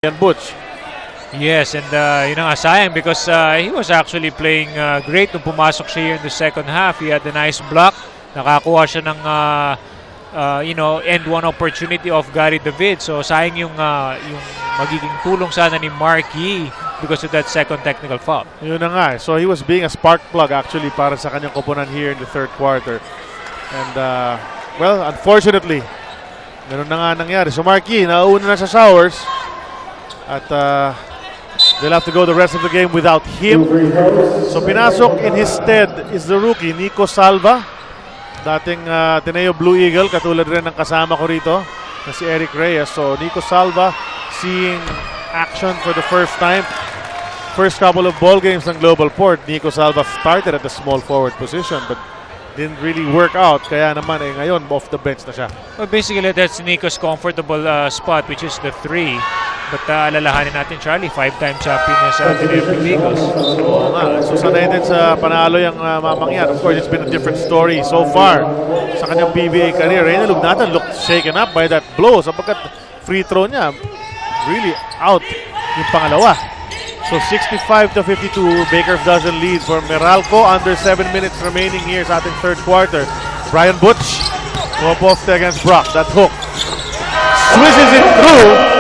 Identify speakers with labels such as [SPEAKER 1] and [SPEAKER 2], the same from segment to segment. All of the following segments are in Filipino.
[SPEAKER 1] And Butch.
[SPEAKER 2] Yes, and yun nga, sayang because he was actually playing great nung pumasok siya here in the second half. He had a nice block. Nakakuha siya ng end one opportunity of Gary David. So sayang yung magiging tulong sana ni Mark Yee because of that second technical foul.
[SPEAKER 1] Yun na nga. So he was being a spark plug actually para sa kanyang koponan here in the third quarter. And well, unfortunately, ganun na nga nangyari. So Mark Yee, nauna na sa showers. At they'll have to go the rest of the game without him. So pinasok in his stead is the rookie, Nico Salva. Dating Ateneo Blue Eagle, katulad rin ng kasama ko rito na si Eric Reyes. So Nico Salva seeing action for the first time. First couple of ball games ng Global Port, Nico Salva started at the small forward position but didn't really work out. Kaya naman ngayon off the bench na siya.
[SPEAKER 2] Well, basically that's Nico's comfortable spot, which is the 3. But alalahanin natin, Charlie, 5-time champion niya sa Philippine Eagles.
[SPEAKER 1] Oo nga. So sanay din sa panalo yung mamang yan. Of course, it's been a different story so far sa kanyang PBA career. Reyna Lugnatan looked shaken up by that blow sapagkat free throw niya really out yung pangalawa. So 65-52, Baker's dozen lead for Meralco. Under 7 minutes remaining here sa ating third quarter. Brian Butch, go-off against Brock. That hook swishes it through.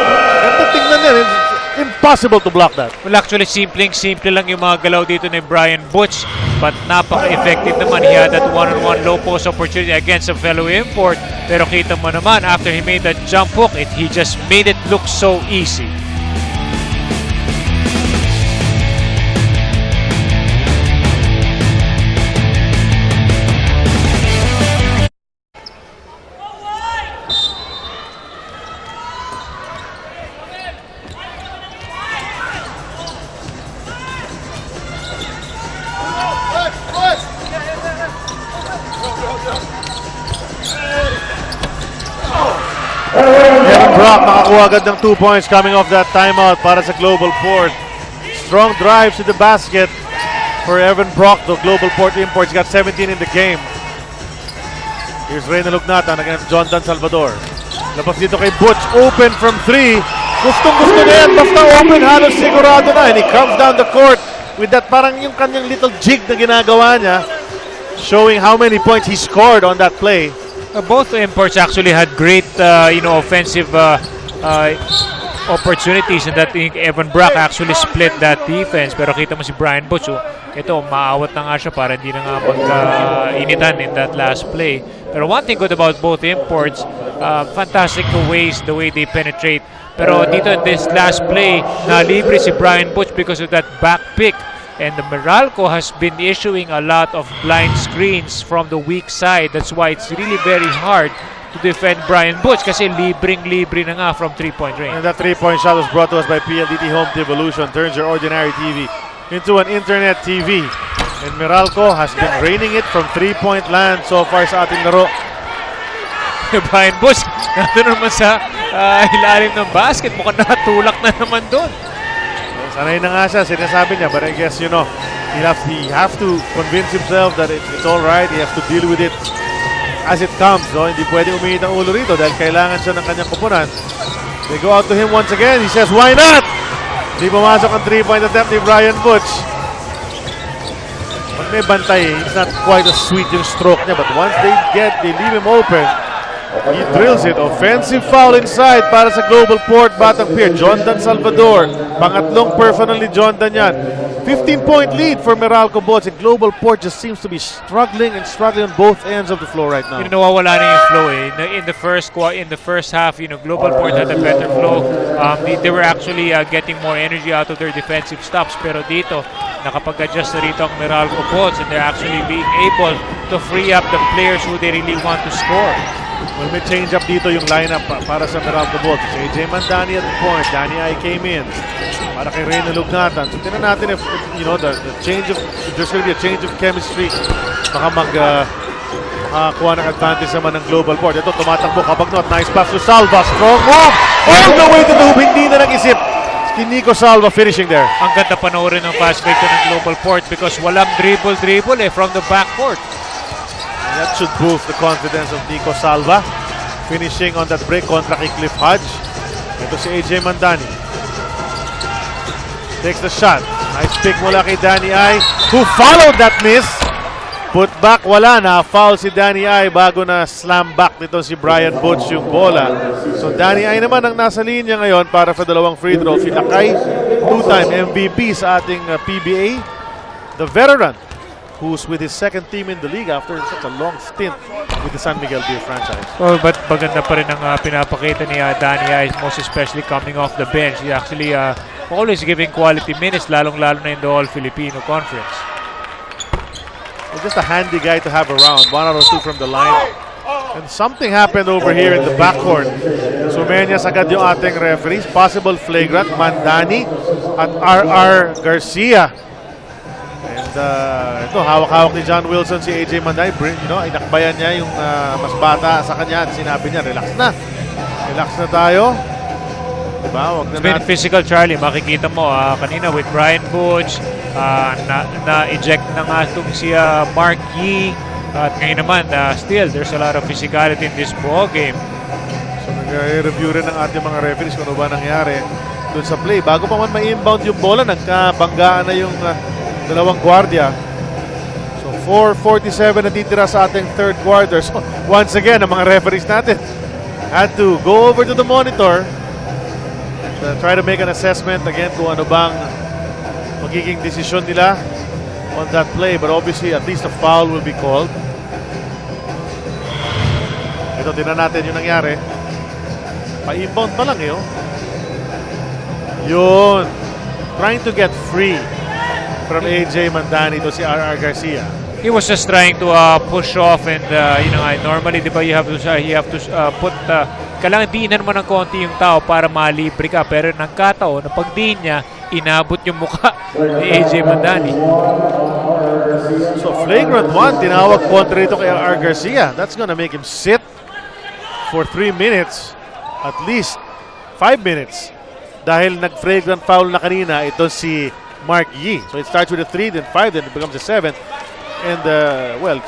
[SPEAKER 1] Tingnan niya, it's impossible to block that.
[SPEAKER 2] Well, actually, simple lang yung mga galaw dito ni Brian Butch. But napaka-effective naman. He had that one-on-one low post opportunity against a fellow import. Pero kita mo naman, after he made that jump hook, he just made it look so easy.
[SPEAKER 1] Brock nakakuha agad ng 2 points coming off that timeout para sa Global Port. Strong drives to the basket for Evan Brock, the Global Port import. He's got 17 in the game. Here's Reyna Lugnatan against John Dan Salvador. Labas dito kay Butch, open from 3. Gustong-gusto na yan, basta open, halos sigurado na. And he comes down the court with that parang yung kanyang little jig na ginagawa niya, showing how many points he scored on that play.
[SPEAKER 2] Both imports actually had great, offensive opportunities, and that Evan Brock actually split that defense. Pero kita mo si Brian Butch, ito, maawat na nga siya para hindi na nga magkainitan in that last play. Pero one thing good about both imports, fantastic ways the way they penetrate. Pero dito in this last play, na-libre si Brian Butch because of that back pick. And the Meralco has been issuing a lot of blind screens from the weak side. That's why it's really very hard to defend Brian Butch kasi libreng-libre na nga from 3-point range.
[SPEAKER 1] And that 3-point shot was brought to us by PLDT Home Evolution. Turns your ordinary TV into an internet TV. And Meralco has been raining it from 3-point land so far sa ating laro.
[SPEAKER 2] Brian Butch, nandun naman sa ilalim ng basket. Mukhang nakatulak na naman doon.
[SPEAKER 1] Sanay na nga siya, sinasabi niya, but I guess, he have to convince himself that it's all right. He has to deal with it as it comes. No? Hindi pwedeng umiinit ang ulo rito dahil kailangan siya ng kanyang kupunan. They go out to him once again. He says, why not? Hindi pumasok ang 3-point attempt ni Brian Butch. Pag may bantay, it's not quite as sweet yung stroke niya, but once they leave him open, he drills it. Offensive foul inside para sa Global Port Batang Pier. John Dan Salvador. Pangatlong personal ni John Dan yan. 15-point lead for Meralco Boats. And Global Port just seems to be struggling on both ends of the floor right now.
[SPEAKER 2] Nawawala na yung flow eh. In the first half, Global Port had a better flow. They were actually getting more energy out of their defensive stops. Pero dito, nakapag-adjust na rito ang Meralco Boats, and they're actually being able to free up the players who they really want to score.
[SPEAKER 1] Well, may change up dito yung lineup para sa Meralco Boats. AJ Mandani at the point. Danny I came in para kay Reyna Lugnatan. So tingnan natin if the change of, if there's going to be a change of chemistry, baka makakuha ng advantage naman ng Global Port. Ito, tumatakbo kapag not. Nice pass to Salva. Strong move. All the way to the hoop. Hindi na nag-isip. Nico Salva finishing there.
[SPEAKER 2] Ang ganda panoorin ng fast break ng Global Port because walang dribble from the backcourt.
[SPEAKER 1] That should boost the confidence of Nico Salva. Finishing on that break kontra kay Cliff Hodge. Ito si AJ Mandani. Takes the shot. Nice pick mula kay Danny Ai, who followed that miss. Put back, wala na. Foul si Danny Ai bago na slam back nito si Brian Butch yung bola. So Danny Ai naman ang nasa linya ngayon para sa dalawang free throw. Si Lakay, two-time MVP sa ating PBA. The veteran who's with his second team in the league after such a long stint with the San Miguel Beer franchise.
[SPEAKER 2] Oh, but maganda pa rin ang pinapakita ni Danny Ai, most especially coming off the bench. He actually always giving quality minutes, lalong-lalo na in the All-Filipino Conference.
[SPEAKER 1] Just a handy guy to have around. 1 out of 2 from the line. And something happened over here in the backcourt. Sumenyas agad yung ating referees. Possible flagrant, Mandani at R.R. Garcia. And ito, hawak-hawak ni John Wilson si AJ Mandani. Inakbayan niya yung mas bata sa kanya. At sinabi niya, relax na. Relax na tayo. Diba? Wag na
[SPEAKER 2] It's been physical, Charlie. Makikita mo kanina with Brian Butch, na-eject na nga itong si Mark Yee. At ngayon naman, still, there's a lot of physicality in this ball game.
[SPEAKER 1] So nag-review rin ng ating mga referees kung ano ba nangyari dun sa play. Bago pa man ma-inbound yung bola, nagkabanggaan na yung dalawang gwardiya. So 4:47 na titira sa ating third quarter. So once again, ang mga referees natin had to go over to the monitor and try to make an assessment again kung ano bang magiging desisyon nila on that play. But obviously, at least a foul will be called. Ito, tinan natin yung nangyari. Pa-inbound pa lang yun. Yun. Trying to get free from AJ Mandani to si R.R. Garcia.
[SPEAKER 2] He was just trying to push off and normally, di ba, you have to put kailangan diinan mo ng konti yung tao para malibre ka, pero nagkataon na pag diin niya, inabot yung mukha ni AJ Mandani.
[SPEAKER 1] So flagrant one, tinawag kontra ito kay R. Garcia. That's gonna make him sit for 3 minutes, at least 5 minutes. Dahil nag-flagrant foul na kanina, ito si Mark Yee. So it starts with a 3, then 5, then it becomes a 7. And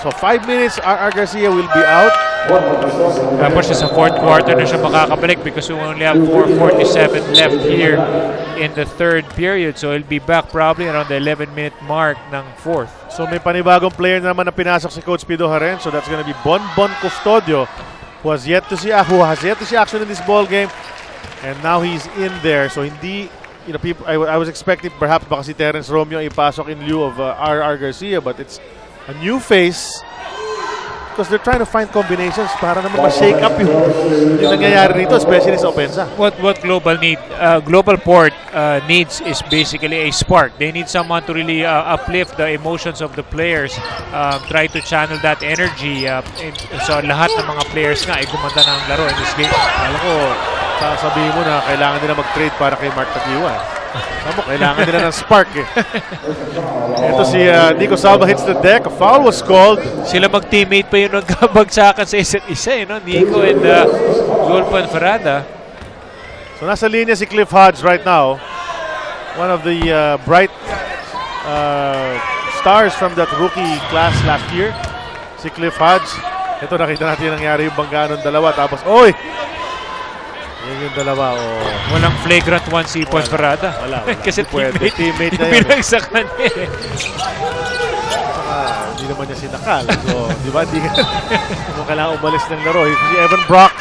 [SPEAKER 1] so 5 minutes, R. Garcia will be out.
[SPEAKER 2] Tapos sa fourth quarter na siya makakabalik because we only have 4:47 left here in the third period. So he'll be back probably around the 11-minute mark ng fourth.
[SPEAKER 1] So may panibagong player naman na pinasok si Coach Pido Haren. So that's gonna be Bonbon Custodio, who has yet to see action in this ball game. And now he's in there. So hindi, people, I was expecting perhaps baka si Terence Romeo ipasok in lieu of R. Garcia, but it's a new face because they're trying to find combinations para naman ma-shake up yung nangyayari rito, especially sa opensa.
[SPEAKER 2] What Global Port needs is basically a spark. They need someone to really uplift the emotions of the players, try to channel that energy. So lahat ng mga players nga ay gumanda na ang laro in this game.
[SPEAKER 1] Alam ko, sasabihin mo na kailangan nila mag-trade para kay Mark Takiwa. Kailangan nila ng spark eh. Ito si Nico Salva hits the deck. A foul was called.
[SPEAKER 2] Sila mag-teammate pa yung nagkabagsakan sa isa't isa, Nico and Gulpo and Farada.
[SPEAKER 1] So nasa linya si Cliff Hodge right now. One of the bright stars from that rookie class last year. Si Cliff Hodge. Ito, nakita natin yung nangyari yung banggaan ng dalawa. Tapos, yung dalawa,
[SPEAKER 2] Walang flagrant one si Ponferrada.
[SPEAKER 1] Wala.
[SPEAKER 2] Kasi
[SPEAKER 1] teammate na
[SPEAKER 2] yun. Bilang sa kanya
[SPEAKER 1] hindi naman niya sinakal. So, di ba? Hindi mo kailangan umalis ng laro. Si Evan Brock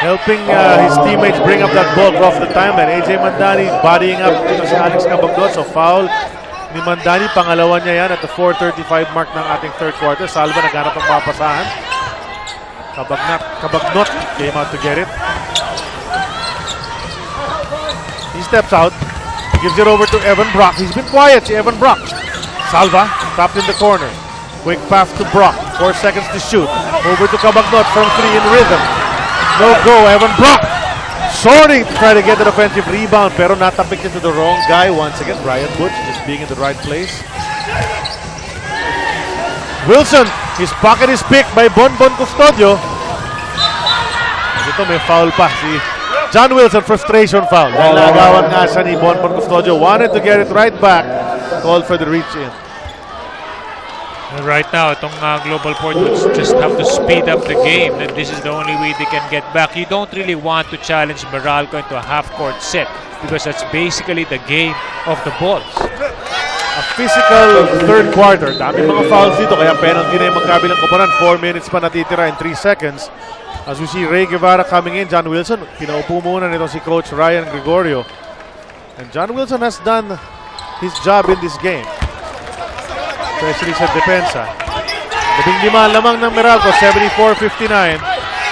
[SPEAKER 1] helping his teammates bring up that ball off the timeline. AJ Mandani bodying up si Alex Cabagnot. So, foul ni Mandani. Pangalawa niya yan at the 4:35 mark ng ating third quarter. Salva naghanap ng mapasahan. Cabagnot came out to get it. He steps out, gives it over to Evan Brock. He's been quiet, si Evan Brock. Salva, trapped in the corner. Quick pass to Brock, 4 seconds to shoot. Over to Cabagnot from 3 in rhythm. No go, Evan Brock. Sorting to try to get an offensive rebound, pero natapik into the wrong guy once again. Brian Butch just being in the right place. Wilson, his pocket is picked by Bonbon Custodio. Ito may foul pa si John Wilson, frustration foul. Dahil nagawan nga siya ni Bonbon Custodio. Wanted to get it right back. Called for the reach in.
[SPEAKER 2] And right now, itong Global Port would just have to speed up the game. And this is the only way they can get back. You don't really want to challenge Meralco into a half-court set. because that's basically the game of the balls.
[SPEAKER 1] A physical third quarter. Dami mga fouls dito, kaya penalty na yung magkabilang koponan. 4 minutes pa natitira in 3 seconds. As we see Ray Guevara coming in, John Wilson, pinaupo muna nito si Coach Ryan Gregorio. And John Wilson has done his job in this game, especially sa depensa. 15 lamang ng Meralco, 74-59.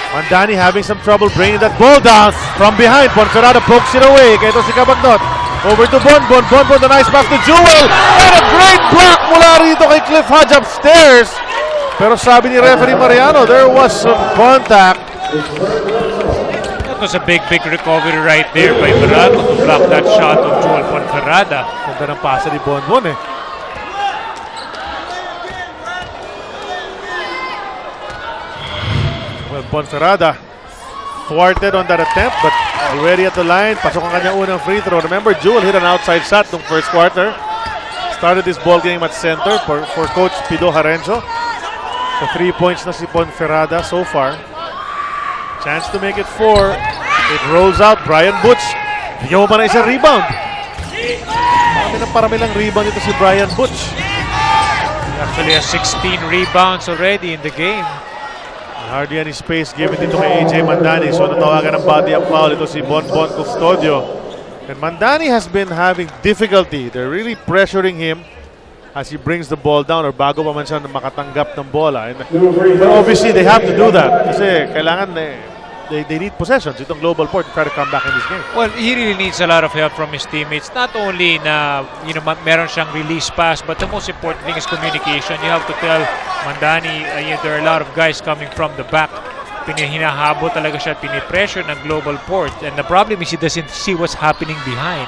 [SPEAKER 1] Mandani having some trouble bringing that ball down from behind. Ponferrada pokes it away. Kaya ito si Cabagnot. Over to Bonbon. Bonbon, the nice pass to Jewel. And a great block mula rito kay Cliff Hodge upstairs. Pero sabi ni referee Mariano, there was some contact.
[SPEAKER 2] That was a big recovery right there by Meralco to block that shot of Jewel Ponferrada.
[SPEAKER 1] Ganda ng pasa ni Bonbon eh. Well, Ponferrada thwarted on that attempt, but already at the line. Pasok ang kanyang unang free throw. Remember, Jewel hit an outside shot nung first quarter. Started this ball game at center for Coach Pido Jarencho. So 3 points na si Ponferrada so far. Chance to make it 4. It rolls out. Brian Butch. Bigyan mo pa na isang rebound. Parami lang rebound ito si Brian Butch.
[SPEAKER 2] He actually has 16 rebounds already in the game.
[SPEAKER 1] Hardly any space given dito kay AJ Mandani. So natawagan ng body up foul ito si Bonbon Custodio. And Mandani has been having difficulty. They're really pressuring him as he brings the ball down or bago pa man siya makatanggap ng bola. And, but obviously they have to do that kasi kailangan they need possessions itong Global Port to try to come back in this game.
[SPEAKER 2] Well, he really needs a lot of help from his teammates. Not only na meron siyang release pass, but the most important thing is communication. You have to tell Mandani there are a lot of guys coming from the back. Hinahabol talaga siya at pinipressure ng Global Port. And the problem is he doesn't see what's happening behind.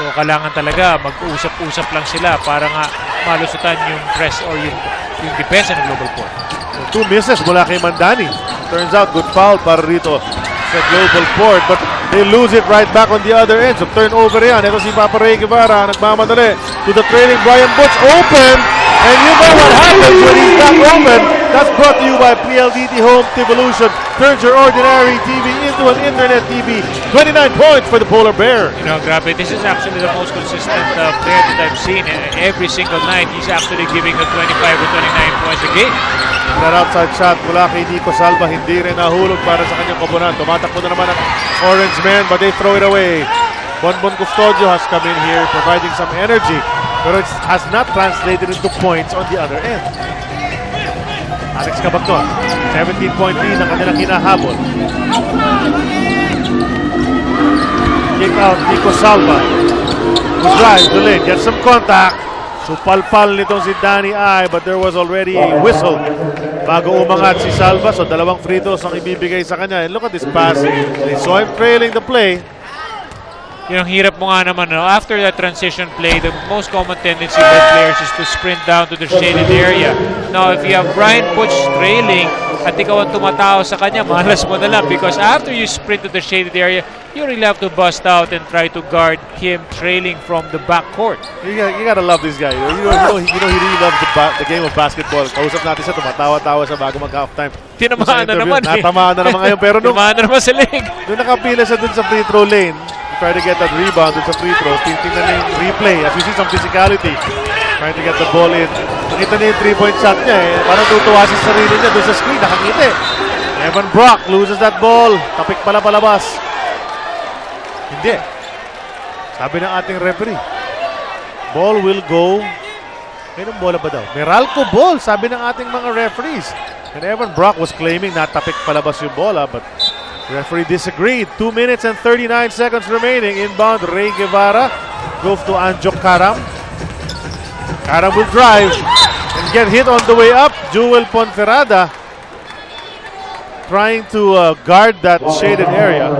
[SPEAKER 2] So kailangan talaga mag-usap-usap lang sila para nga malusutan yung press or yung depensa ng Global Port.
[SPEAKER 1] So 2 misses mula kay Mandani. Turns out good foul para rito sa Global Port, but they lose it right back on the other end. So turnover yan. Ito si Papa Ray Guevara nagmamadali to the trailing Brian Butch. Open! And you know what happens when he's not open. That's brought to you by PLDT Home Evolution. Turns your ordinary TV into an internet TV. 29 points for the Polar Bear.
[SPEAKER 2] Grabe, this is actually the most consistent player that I've seen. Every single night, he's actually giving a 25 or 29 points a game.
[SPEAKER 1] That outside shot mula kay Nico Salva, hindi rin nahulog para sa kanyang koponan. Tumatakbo na naman ang Orange Man, but they throw it away. Bonbon Custodio has come in here providing some energy, but it has not translated into points on the other end. Alex Cabagnon, 17-point lead ang kanilang hinahabol. Kick out Nico Salva. Who drives the lane, gets some contact. Supalpal nitong si Danny Ai, but there was already a whistle bago umangat si Salva. So dalawang free throws ang ibibigay sa kanya. And look at this pass. They saw him trailing the play.
[SPEAKER 2] Yung hirap mo nga naman, after that transition play, the most common tendency by players is to sprint down to the shaded area. Now, if you have Brian Butch trailing at ikaw ang tumatao sa kanya, malas mo na lang because after you sprint to the shaded area, you really have to bust out and try to guard him trailing from the backcourt.
[SPEAKER 1] You gotta love this guy. You know he really loves the game of basketball. Kausap natin siya, tumatawa-tawa siya bago mag-halftime.
[SPEAKER 2] Tinamaan na naman
[SPEAKER 1] Natamaan na naman ngayon. Pero
[SPEAKER 2] tinamaan na naman sa leg.
[SPEAKER 1] Nung nakapila siya dun sa free throw lane, try to get that rebound dun sa free throw. Tingnan na yung replay as you see some physicality. Trying to get the ball in. Nakita niya yung 3-point shot niya eh. Parang tutuwa sa sarili niya dun sa screen. Nakangiti. Evan Brock loses that ball. Tapik pala palabas. Hindi. Sabi ng ating referee, ball will go. Anong bola ba daw? Meralco ball, sabi ng ating mga referees. And Evan Brock was claiming na tapik palabas yung bola, but referee disagreed. 2 minutes and 39 seconds remaining. Inbound, Ray Guevara. Goes to Anjo Karam. Karam will drive and get hit on the way up. Jewel Ponferrada trying to guard that shaded area.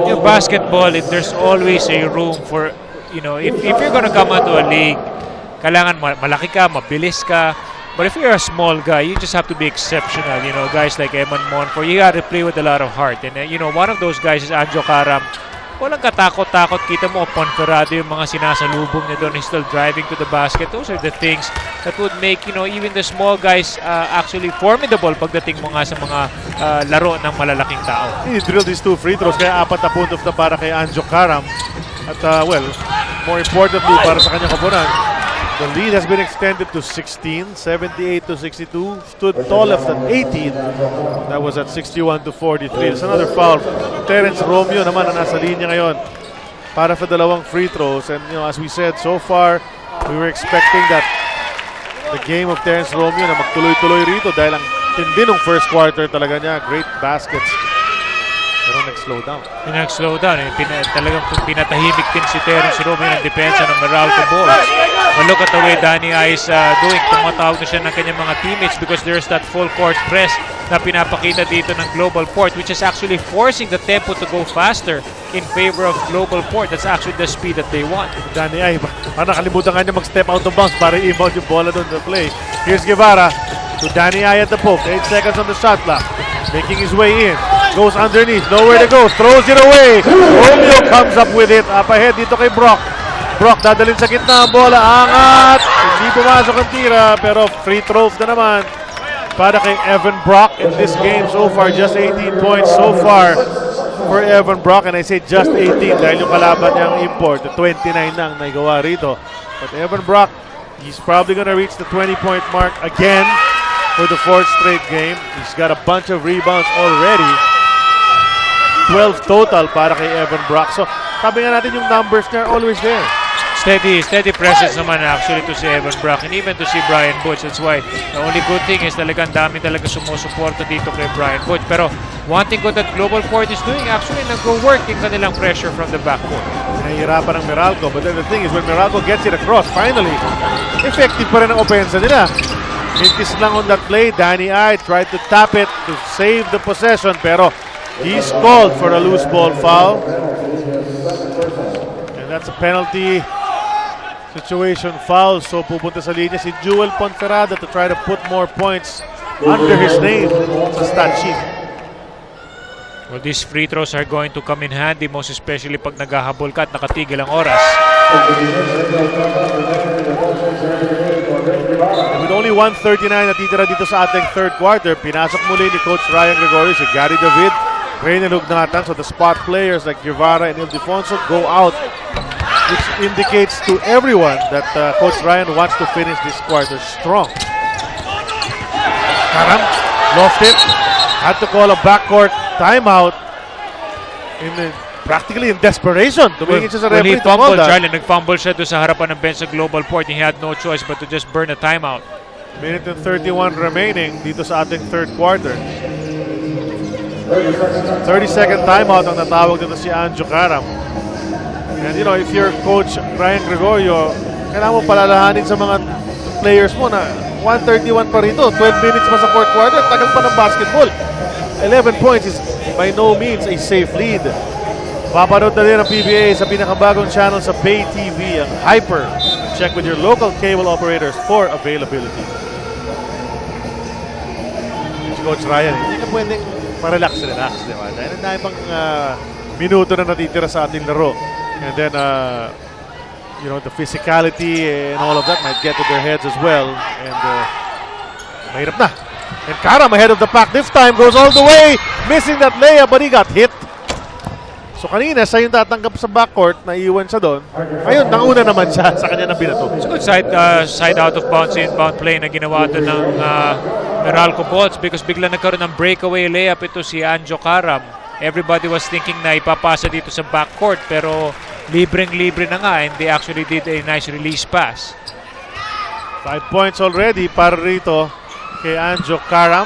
[SPEAKER 2] In basketball, there's always a room for, if you're gonna come into a league, kailangan malaki ka, mabilis ka. But if you're a small guy, you just have to be exceptional. Guys like Eman Monfort, you got to play with a lot of heart. And one of those guys is Anjo Karam. walang katakot-takot. Kita mo, Ponferrado yung mga sinasalubong niya doon. He's still driving to the basket. Those are the things that would make, even the small guys actually formidable pagdating mo nga sa mga laro ng malalaking tao.
[SPEAKER 1] He drilled his 2 free throws, kaya 4 na puntos na para kay Anjo Karam. At more importantly, para sa kanyang koponan, the lead has been extended to 16, 78-62. Stood tall left at 18. That was at 61-43. There's another foul. Terence Romeo naman na nasa linya ngayon para sa 2 free throws. And as we said, so far, we were expecting that the game of Terence Romeo na magtuloy-tuloy rito dahil ang tindi ng first quarter talaga niya. Great baskets. Pero nag-slow down.
[SPEAKER 2] Nag-slow down. Talagang pinatahimik din si Terence Romeo ng depensa ng Meralco Bulls. Well, look at the way Danny I is doing. Tumatawag na siya ng kanyang mga teammates because there's that full court press na pinapakita dito ng Global Port, which is actually forcing the tempo to go faster in favor of Global Port. That's actually the speed that they want.
[SPEAKER 1] Danny I, nakalimutan nga niya mag-step out of bounds para i-inbound yung bola doon the play. Here's Guevara to Danny I at the post. 8 seconds on the shot clock. Making his way in. Goes underneath. Nowhere to go. Throws it away. Romeo comes up with it. Up ahead dito kay Brock. Brock dadalhin sa gitna ang bola. Angat. Hindi pumasok ang tira. Pero free throws na naman para kay Evan Brock in this game so far. Just 18 points so far for Evan Brock. And I say just 18 dahil yung kalaban niyang import. 29 na ang naigawa rito. But Evan Brock, he's probably gonna reach the 20-point mark again for the 4th straight game. He's got a bunch of rebounds already. 12 total para kay Evan Brock. So, sabi nga natin yung numbers niya are always there.
[SPEAKER 2] Steady presence naman actually to si Evan Brock and even to si Brian Butch. That's why the only good thing is talagang dami talaga sumusuporta dito kay Brian Butch. Pero one thing good that Global Port is doing actually nag-work yung kanilang pressure from the backcourt.
[SPEAKER 1] Nahihirapan ng Meralco. But then the thing is when Meralco gets it across, finally, effective pa rin ang opensa nila. Mintis lang on that play. Danny I tried to tap it to save the possession pero he's called for a loose ball foul. And that's a penalty situation foul. So pupunta sa linya si Jewel Ponferrada to try to put more points under his name sa stat sheet.
[SPEAKER 2] Well, these free throws are going to come in handy, most especially pag naghahabol ka at nakatigil ang oras.
[SPEAKER 1] With only 1:39 natitira dito sa ating third quarter, pinasok muli ni Coach Ryan Gregorio si Gary David, Reynel Hugnatan. So the spot players like Guevara and Ildefonso go out, which indicates to everyone that Coach Ryan wants to finish this quarter strong. Karam lost it. Had to call a backcourt timeout practically in desperation. Tumingin siya sa referee to call that.
[SPEAKER 2] Charlie, nag-fumble siya doon sa harapan ng bench sa Global Port. He had no choice but to just burn a timeout.
[SPEAKER 1] Minute and 31 remaining dito sa ating third quarter. 30-second timeout ang natawag dito si Anjo Karam. And if you're Coach Ryan Gregorio, kailangan mo palalahanin sa mga players mo na 1:31 pa rito, 12 minutes pa sa fourth quarter, tagal pa ng basketball. 11 points is by no means a safe lead. Papanood na rin ang PBA sa pinakabagong channel sa Pay TV, ang Hyper. Check with your local cable operators for availability. Coach Ryan, hindi na pwedeng relax, di ba? Dahil na ibang minuto na natitira sa ating laro. And then, the physicality and all of that might get to their heads as well. And mahirap na. And Karam ahead of the pack this time goes all the way, missing that layup, but he got hit. So kanina, siya yung tatanggap sa backcourt, naiiwan siya doon. Ayun, nauna naman siya sa kanya na binato.
[SPEAKER 2] It's a good side out of bounds, inbound play na ginawa doon ng Meralco Bolts because bigla nagkaroon ng breakaway layup ito si Anjo Karam. Everybody was thinking na ipapasa dito sa backcourt pero libreng-libre na nga and they actually did a nice release pass.
[SPEAKER 1] 5 points already para rito kay Anjo Karam.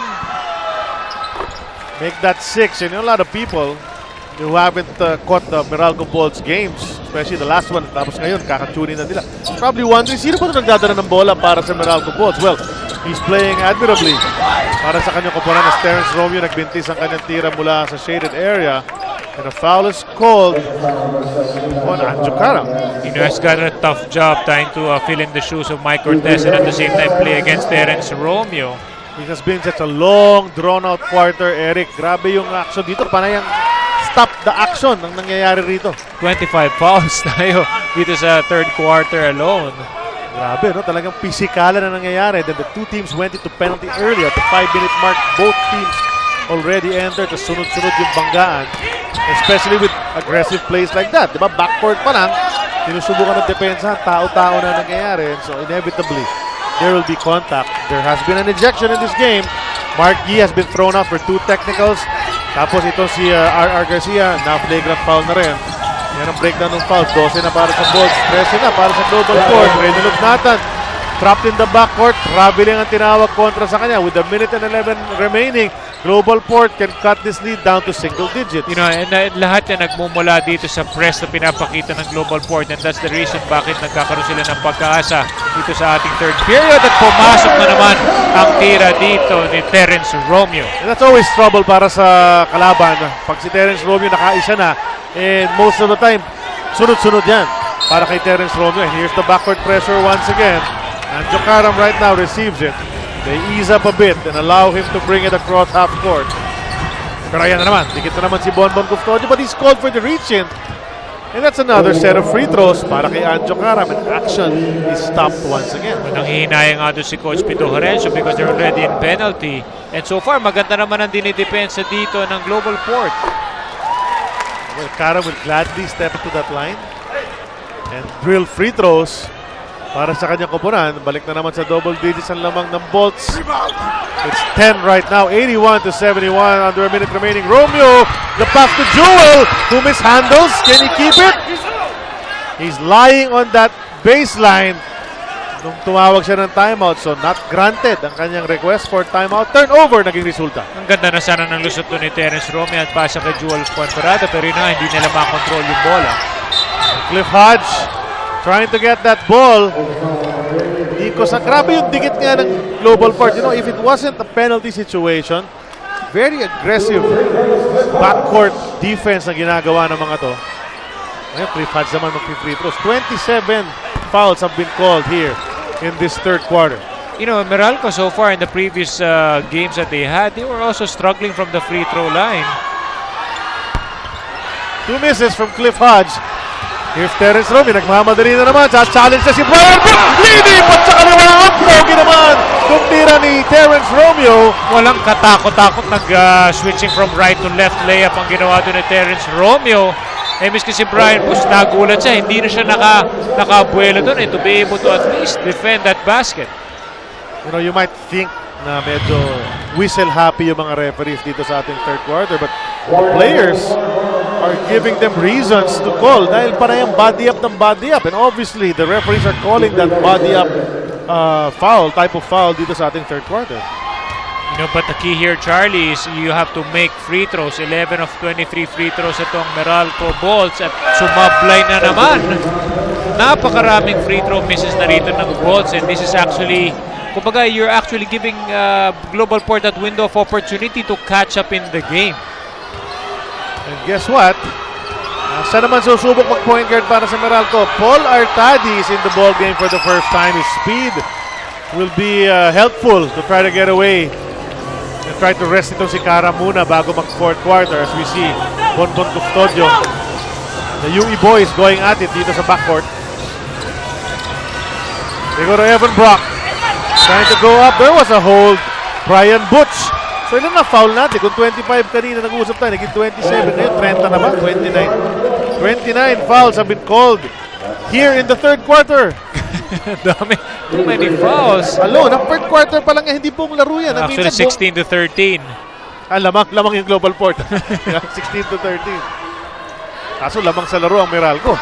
[SPEAKER 1] Make that 6. And a lot of people who haven't caught the Meralco Bolts games, especially the last one, tapos ngayon, kakatunin na nila. Probably wondering, sino ba ito nagdadala ng bola para sa Meralco Bolts? Well, he's playing admirably para sa kanyang koponan na Terence Romeo. Nagbintis ang kanyang tira mula sa shaded area. And a foul is called on Anjo Karam.
[SPEAKER 2] Has got a tough job trying to fill in the shoes of Mike Cortez and at the same time play against Terence Romeo.
[SPEAKER 1] It has been such a long, drawn-out quarter, Eric. Grabe yung action dito. Panay ang stop the action ang nangyayari rito.
[SPEAKER 2] 25 fouls tayo dito sa third quarter alone.
[SPEAKER 1] Grabe, no? Talagang pisikalan na nangyayari. Then the two teams went into penalty early at the 5-minute mark. Both teams already entered. Tapos sunod-sunod yung banggaan. Especially with aggressive plays like that. Diba? Backcourt pa lang. Sinusubukan ng depensa. Tao-tao na nangyayari. And so inevitably, there will be contact. There has been an ejection in this game. Mark Yee has been thrown out for 2 technicals. Tapos ito si R.R. Garcia, na flagrant foul na rin. Yan ang breakdown ng foul. 12 na para sa Bulls, 13 na para sa global court. Reynolds Nathan, trapped in the backcourt. Traveling ang tinawag kontra sa kanya. With a minute and 11 remaining, global court can cut this lead down to single digits.
[SPEAKER 2] You know, and lahat yan nagmumula dito sa press na pinapakita ng global court, and that's the reason bakit nagkakaroon sila ng pagkaasa dito sa ating third period. At pumasok na naman ang tira dito ni Terence Romeo.
[SPEAKER 1] And that's always trouble para sa kalaban. Pag si Terence Romeo nakaisa na, and most of the time, sunod-sunod yan para kay Terence Romeo. And here's the backcourt pressure once again. And Jokaram right now receives it. They ease up a bit and allow him to bring it across half court. Pero ayan na naman, dikit na naman si Bonbon Custodio, but he's called for the reach-in. And that's another set of free throws para kay Anjo Karam, and action is stopped once again.
[SPEAKER 2] Nanghihinayang nga doon si Coach Pito Horencio because they're already in penalty. And so far, maganda naman ang dinidepensa dito ng global court.
[SPEAKER 1] Well, Karam will gladly step to that line and drill free throws para sa kanyang koponan. Balik na naman sa double digits ang lamang ng Bolts. It's 10 right now, 81-71, under a minute remaining. Romeo, the pass to Jewel, who mishandles. Can he keep it? He's lying on that baseline nung tumawag siya ng timeout. So not granted ang kanyang request for timeout. Turnover naging resulta.
[SPEAKER 2] Ang ganda na sana ng lusot to ni Terence Romeo at pasa kay Jewel Conferado, pero yun na, hindi nila makontrol yung bola.
[SPEAKER 1] Cliff Hodge trying to get that ball. Grabe yung dikit nga ng global court. You know, if it wasn't a penalty situation, very aggressive backcourt defense na ginagawa ng mga to. Ngayon, Cliff Hodge naman mag-free throws. 27 fouls have been called here in this third quarter.
[SPEAKER 2] You know, Meralco so far in the previous games that they had, they were also struggling from the free throw line.
[SPEAKER 1] 2 misses from Cliff Hodge. Here's Terence Romeo, nagmamadali na naman. Challenge na si Brian Brook. Linipat sa kaliwa ang pogi naman. Tumira ni Terence Romeo.
[SPEAKER 2] Walang katakot-takot, nag-switching from right to left layup ang ginawa doon ni Terence Romeo. Eh, miski si Brian Bush, nagulat siya. Hindi na siya nakabuelo doon to be able to at least defend that basket.
[SPEAKER 1] You know, you might think na medyo whistle happy yung mga referees dito sa ating third quarter, but players are giving them reasons to call dahil parehong body up ng body up, and obviously the referees are calling that body up type of foul dito sa ating third quarter.
[SPEAKER 2] You know, but the key here, Charlie, is you have to make free throws. 11 of 23 free throws itong Meralco Bolts at sumablay na naman. Napakaraming free throw misses na rito ng Bolts, and this is actually, kumbaga, you're actually giving Global Port that window of opportunity to catch up in the game.
[SPEAKER 1] And guess what? Saan naman susubok mag-point guard para sa Meralco? Paul Artadi is in the ball game for the first time. His speed will be helpful to try to get away and try to rest itong si Kara muna bago mag-fourth quarter, as we see Bonbon Custodio. The UE boys going at it dito sa backcourt. They go to Evan Brock. Trying to go up. There was a hold. Brian Butch. So ilan na foul natin? Kung 25 kanina nag-uusap tayo, naging 27. Ngayon, 30 na ba? 29. 29 fouls have been called here in the third quarter.
[SPEAKER 2] Dami. Too many fouls.
[SPEAKER 1] Alone, ang third quarter pa lang hindi pong laro yan.
[SPEAKER 2] Actually, 16-13.
[SPEAKER 1] Lamang yung global port. 16-13. Kaso lamang sa laro ang Meralco.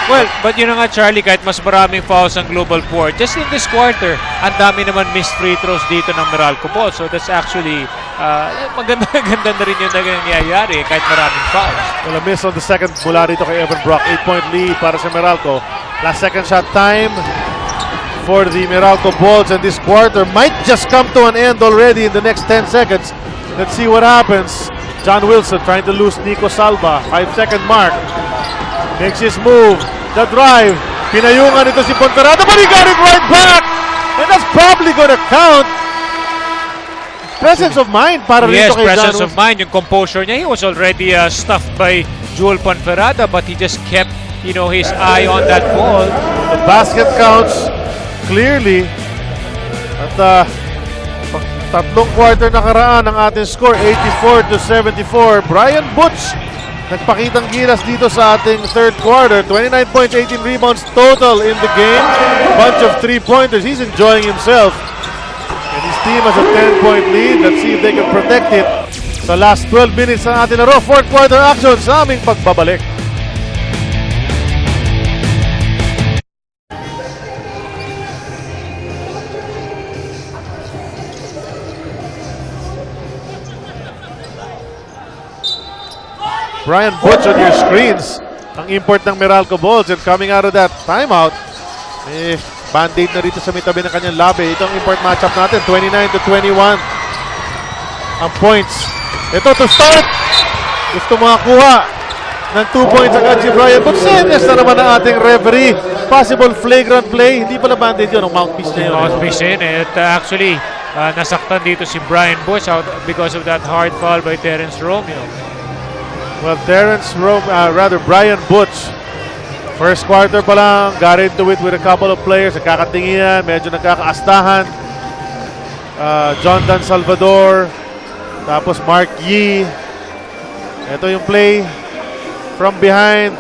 [SPEAKER 2] Well, but yun na nga, Charlie, kahit mas maraming fouls ang global port, just in this quarter, ang dami naman missed free throws dito ng Meralco Bolts. So that's actually, maganda na rin yung nangyayari kahit maraming fouls.
[SPEAKER 1] Well, a miss on the second mula rito kay Evan Brock. 8-point lead para sa Meralco. Last second shot time for the Meralco Bolts, and this quarter might just come to an end already in the next 10 seconds. Let's see what happens. John Wilson trying to lose Nico Salva. 5-second mark. Makes his move. The drive. Pinayungan ito si Ponferrada, but he got it right back. And that's probably going to count. presence of mind para
[SPEAKER 2] Yes,
[SPEAKER 1] rito kay
[SPEAKER 2] presence
[SPEAKER 1] John
[SPEAKER 2] of mind. Yung composure niya, he was already stuffed by Joel Ponferrada, but he just kept, his eye on that ball.
[SPEAKER 1] The basket counts clearly. At tatlong quarter nakaraan ang ating score, 84-74. Brian Butch nagpakitang gilas dito sa ating third quarter. 29 points, 18 rebounds total in the game. Bunch of three-pointers. He's enjoying himself. And his team has a 10-point lead. Let's see if they can protect it sa last 12 minutes ng ating laro. Fourth quarter action sa aming pagbabalik. Brian Butch on your screens. Ang import ng Meralco Bulls, and coming out of that timeout, band-aid na rito sa mitabi ng kanyang labi. Itong import matchup natin, 29-21 ang points. Ito to start. Gusto makakuha ng 2 points agad si Brian Butch. Senes na naman ang ating referee. Possible flagrant play. Hindi pala band-aid yun. Ang mouthpiece na yun.
[SPEAKER 2] Mouthpiece yun. Actually, nasaktan dito si Brian Butch out because of that hard foul by Terence Romeo.
[SPEAKER 1] Well, Brian Butch, first quarter pa lang, got into it with a couple of players. Nagkakatinginan, medyo nagkakaastahan. John Dan Salvador, tapos Mark Yee. Ito yung play from behind.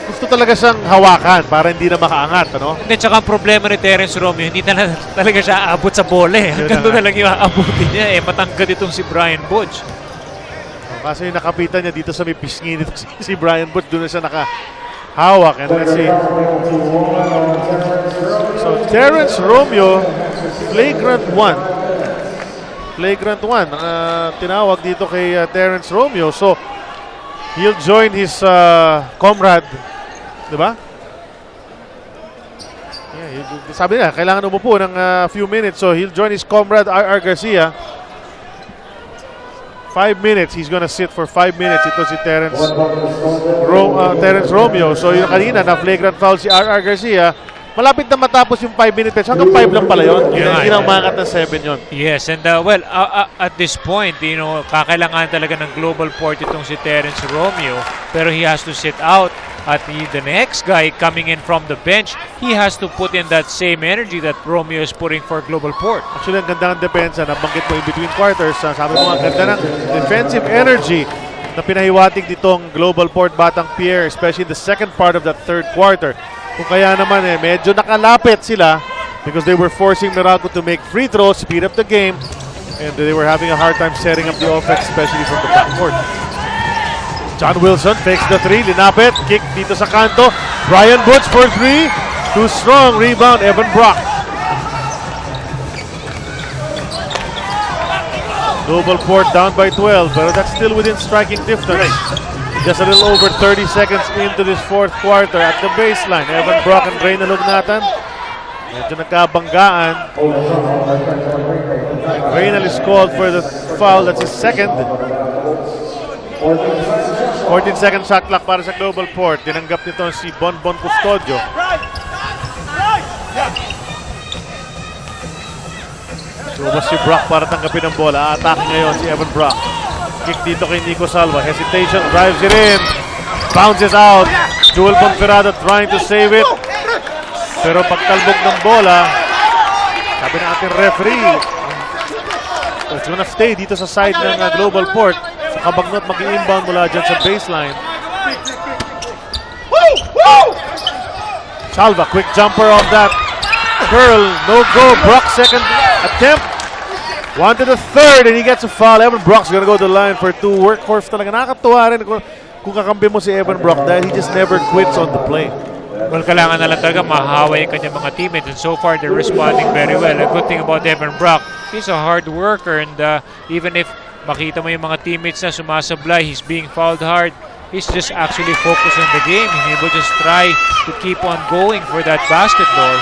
[SPEAKER 1] Gusto talaga siyang hawakan para hindi na makaangat, ano?
[SPEAKER 2] Hindi, tsaka ang problema ni Terence Romeo, hindi talaga siya aabot sa bola eh. Hanggang doon na lang yung aabutin niya eh. Matangkad itong si Brian Butch.
[SPEAKER 1] Kasi yung nakapitan niya dito sa may pisngi nito si Brian Butch, doon na siya nakahawak. And let's see. So, Terence Romeo, flagrant one. Flagrant one. Tinawag dito kay Terence Romeo. So, he'll join his comrade. Diba? Yeah, sabi niya, kailangan umupo ng few minutes. So, he'll join his comrade, R.R. Garcia. 5 minutes. He's gonna sit for 5 minutes. Ito si Terence Romeo. So, yung kanina, na flagrant foul si R.R. Garcia. Malapit na matapos yung 5 minutes. Hanggang 5 lang pala yun. Hindi na umangat ng 7 yun.
[SPEAKER 2] Yes, and at this point, kakailangan talaga ng global port itong si Terence Romeo. Pero he has to sit out. At the next guy coming in from the bench, he has to put in that same energy that Romeo is putting for global port.
[SPEAKER 1] Actually, ang ganda ng depensa. Nabanggit mo in between quarters. Sabi mo, ang ganda ng defensive energy na pinahiwatig ditong global port Batang Pierre, especially the second part of that third quarter. Kung kaya naman medyo nakalapit sila because they were forcing Meralco to make free throws, speed up the game, and they were having a hard time setting up the offense, especially from the backcourt. John Wilson fakes the three, linapit, kick dito sa kanto. Brian Butch for three, too strong, rebound, Evan Brock. Global port down by 12, but that's still within striking distance. Just a little over 30 seconds into this fourth quarter at the baseline. Evan Brock and Ray Nalugnatan. Medyo nagkabanggaan. Reynal is called for the foul. That's his second. 14-second shot clock para sa global port. Tinanggap nito si Bonbon Custodio. Lumabas si Brock para tanggapin ang bola. Atake ngayon si Evan Brock. Kick dito kay Nico Salva. Hesitation, drives it in. Bounces out. Joel Ponferrada trying to save it. Pero pagtalbog ng bola, sabi ng ating referee, it's gonna stay dito sa side ng global port. Sa kabagnot mag-i-inbound mula dyan sa baseline. Salva, quick jumper off that curl. No go. Brock second attempt. One to the third and he gets a foul. Evan Brock's gonna go to the line for two. Workhorse talaga. Nakakatuwa rin kung kakampi mo si Evan Brock dahil he just never quits on the play.
[SPEAKER 2] Well, kailangan na lang talaga mahawa yung kanyang mga teammates, and so far they're responding very well. A good thing about Evan Brock, he's a hard worker, and even if makita mo yung mga teammates na sumasablay, he's being fouled hard, he's just actually focused on the game. He will just try to keep on going for that basketball.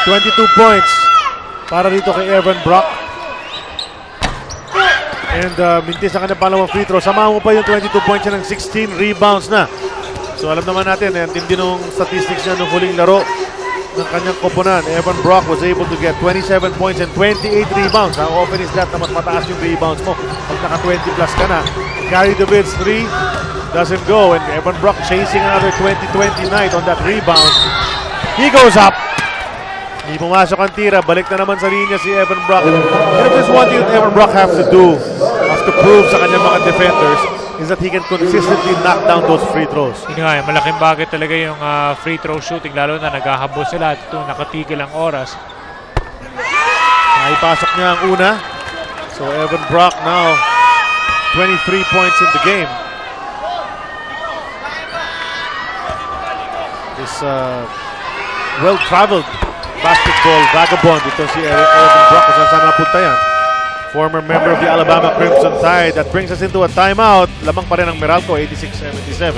[SPEAKER 1] 22 points para dito kay Evan Brock. And mintis ang kanyang pangalawang free throw. Samahan mo pa yung 22 points niya ng 16 rebounds na. So alam naman natin, tindi nung statistics niya nung huling laro. ng kanyang koponan. Evan Brock was able to get 27 points and 28 rebounds. How often is that na mas mataas yung rebounds mo pag naka 20 plus ka na? Gary DeVille's 3 doesn't go, and Evan Brock chasing another 20-20 night on that rebound. He goes up. Hindi pumasok ang tira. Balik na naman sa linya si Evan Brock. And if there's one thing that Evan Brock has to do, has to prove sa kanyang mga defenders, is that he can consistently knock down those free throws.
[SPEAKER 2] Yun nga, malaking bagay talaga yung free throw shooting, lalo na naghahabol sila at ito nakatigil ang oras.
[SPEAKER 1] Naipasok niya ang una. So Evan Brock now 23 points in the game. This well-traveled basketball vagabond ito si Evan Brock, kung saan napunta yan. Former member of the Alabama Crimson Tide. That brings us into a timeout. Lamang pa rin ang Meralco, 86-77.